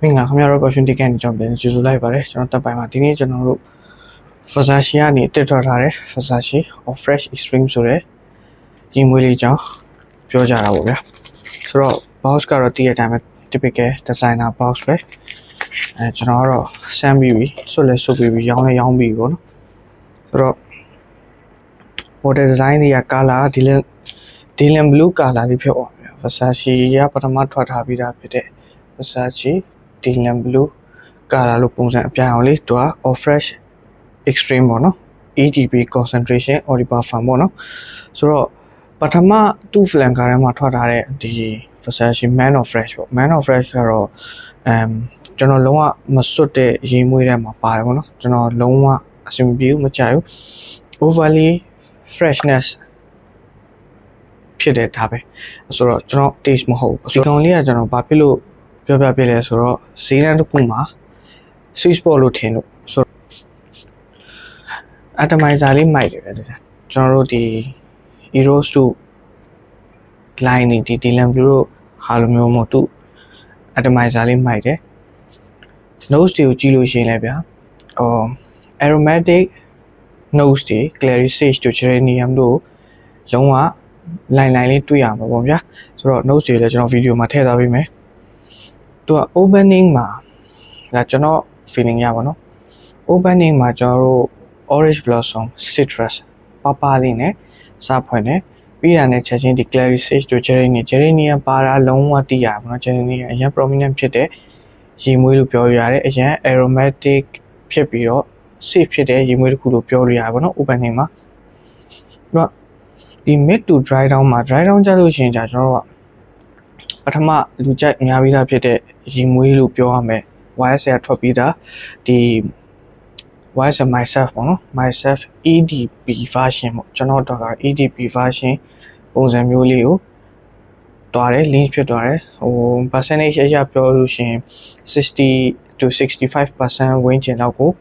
မင်္ဂလာခင်ဗျားတို့ perfume တိကန်ကြောင့်ပြန်ကြိုဆိုလိုက်ပါတယ်ကျွန်တော်တက်ပိုင်မှာဒီနေ့ကျွန်တော်တို့ Versace ကနေတက်ထွက်ထားတဲ့ Versace or Fresh Extreme ဆိုတဲ့ရေမွေးလေးကြောင့်ပြောကြတာပေါ့ဗျာဆိုတော့ box ကတော့တည့်ရတဲ့အတိုင်းပဲ typical designer box ပဲကျွန်တော်ကတော့စမ်းပြီးပြီဆွတ်လဲဆွတ်ပြီးရောင်းလဲရောင်းပြီးပေါ့နော်ဆိုတော့ model design တွေက color ဒီလင် blue color လေးဖြစ်သွားပြီ Versace ကပထမထွက်ထားပြီးသားဖြစ်တဲ့ Versace Dylan Blue color လို့ပုံစံအပြာအောင်လေးသူက All Fresh Extreme ပေါ့နော် EDP concentration Eau de Parfum ပေါ့နော်ဆိုတော့ပထမသူ့ flanker ထဲမှာထွက်ထားတဲ့ဒီ Versace Man of Fresh ပေါ့ Man of Fresh ကတော့ကျွန်တော်လုံးဝမစွတ်တဲ့ရေမွေးထဲမှာပါတယ်ပေါ့နော်ကျွန်တော်လုံးဝအဆင်မပြေဘူးမကြိုက်ဘူး overly freshness ဖြစ်တဲ့ဒါပဲဆိုတော့ကျွန်တော် taste မဟုတ်ဘူးဒီကောင်လေးကကျွန်တော်ဘာဖြစ်လို့ပြောပြပြလဲဆိုတော့ဈေးတန်းတစ်ခုမှာ sweet spot လို့ထင်လို့ဆိုတော့ atomizer လေးမိုက်တယ်ကျွန်တော်တို့ဒီ Eros 2 line ဒီ Dylan Blue တို့ဟာလိုမျိုးမဟုတ်သူ atomizer လေးမိုက်တယ် nose တွေကိုကြည့်လို့ရှိရင်လည်းဗျာaromatic nose တွေ clary sage တို့ geranium တို့လုံးဝlineလေးတွေ့ရမှာပေါ့ဗျာဆိုတော့ nose တွေလည်းကျွန်တော်ဗီဒီယိုမှာထည့်ထားပေးမယ်သူက opening မှာဒါကျွန်တော် feeling ရပါတော့ opening မှာကျွန်တော်တို့ orange blossom citrus ပပလေးနဲ့စဖွင့်တယ်ပြီးတာနဲ့ချက်ချင်းဒီ clary sage တို့ geranium ပါတာလုံးဝသိရပါတော့ geranium အရင် prominent ဖြစ်တဲ့ရေမွေးလို့ပြောရတယ်အရင် aromatic ဖြစ်ပြီးတော့ safe ဖြစ်တဲ့ရေမွေးတစ်ခုလို့ပြောလို့ရပါတော့ opening မှာတော့ဒီ mid to dry down မှာ dry down ကြလို့ရှိရင်ကျွန်တော်တို့ကပထမလူကြိုက်အများပြီးသားဖြစ်တဲ့ရေမွေးလို့ပြောရမယ် YSL ထွက်ပြီးသားဒီ YSL myself ပေါ့နော် myself EDP version ပေါ့ကျွန်တော်တော့ EDP version ပုံစံမျိုးလေးကိုတွားတယ် link ဖြစ်သွားတယ်percentage အရပြောလို့ရှိရင်60 to 65% ဝန်းကျင်လောက်ကို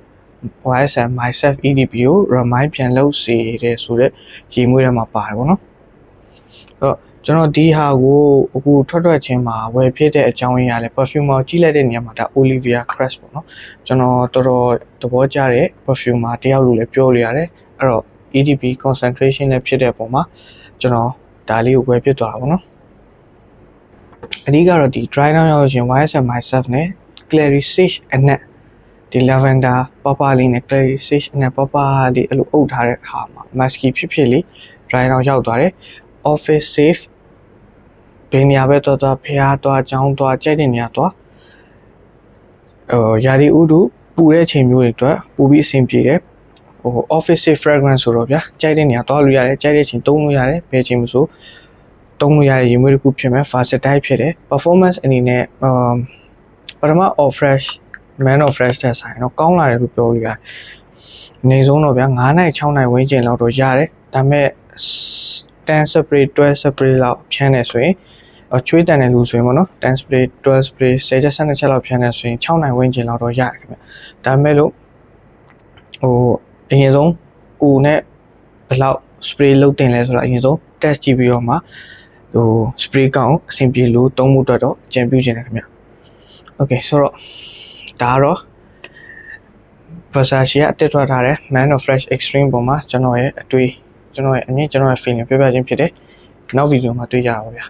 YSL myself EDP ကို remind ပြန်လုပ်စေတယ်ဆိုတော့ရေမွေးထဲမှာပါတယ်ပေါ့နော်ကျွန်တော်ဒီဟာကိုအခုထွက်ချင်းမှာဝယ်ဖြစ်တဲ့အကြောင်းရင်းကလည်း perfume ကိုကြည့်လိုက်တဲ့နေရာမှာဒါ Olivia Crest ပေါ့နော်ကျွန်တော်တော်တော်သဘောကျတဲ့ perfume တယောက်လို့လည်းပြောလို့ရတယ်အဲ့တော့ EDP concentration လည်းဖြစ်တဲ့ပုံမှာကျွန်တော်ဒါလေးကိုဝယ်ဖြစ်သွားတာပေါ့နော်အဓိကတော့ဒီ dry down ရောက်ရင် YSL myself နဲ့ clary sage အနက်ဒီ lavender ပပလေးနဲ့ clary sage အနက်ပပလေးအဲ့လိုအုပ်ထားတဲ့ဟာမှာ musky ဖြစ်လေး dry down ရောက်သွားတယ် office safe ဘယ်နေရာပဲသွားဖျားသွားကျောင်းသွားကြိုက်တဲ့နေရာသွားရာသီဥတုပူတဲ့ချိန်မျိုးတွေအတွက်ပူပြီးအဆင်ပြေတယ်office safe fragrance ဆိုတော့ဗျာကြိုက်တဲ့နေရာသွားလို့ရတယ်ကြိုက်တဲ့ချိန်သုံးလို့ရတယ်ဘယ်ချိန်မဆိုသုံးလို့ရတဲ့ရေမွေးတစ်ခုဖြစ်မယ် versatile ဖြစ်တယ် performance အနေနဲ့ပထမ all fresh man of fresh တဲ့ဆိုင်တော့ကောင်းလာတယ်လို့ပြောလို့ရတယ်နေဆုံးတော့ဗျာ9နိုင်6နိုင်ဝန်းကျင်လောက်တော့ရတယ်ဒါပေမဲ့10 spray 12 spray လောက်ဖြန်းနေဆိုရင်ချွေးတန်တဲ့လူဆိုရင်ပေါ့နော်10 spray 12 spray 10ချက်12ချက်လောက်ဖြန်းနေဆိုရင်6နိုင်ဝန်းကျင်လောက်တော့ရတယ်ခင်ဗျဒါပေမဲ့လို့အရင်ဆုံးကိုနဲ့ဘယ်လောက် spray လုပ်တင်လဲဆိုတော့အရင်ဆုံး test ကြည့်ပြီးတော့မှspray ကောင်အဆင်ပြေလို့သုံးမှုတော့ကြံပြူချင်တယ်ခင်ဗျ okay ဆိုတော့ဒါကတော့ Versace ကအတက်ထွက်ထားတဲ့ Man of Fresh Extreme ပုံမှာကျွန်တော်ရဲ့အတွေ့ကျွန်တော်ရဲ့အမြင်ကျွန်တော်ရဲ့ feeling ပြောပြခြင်းဖြစ်တယ်နောက်ဗီဒီယိုမှာတွေ့ကြပါဦးဗျာ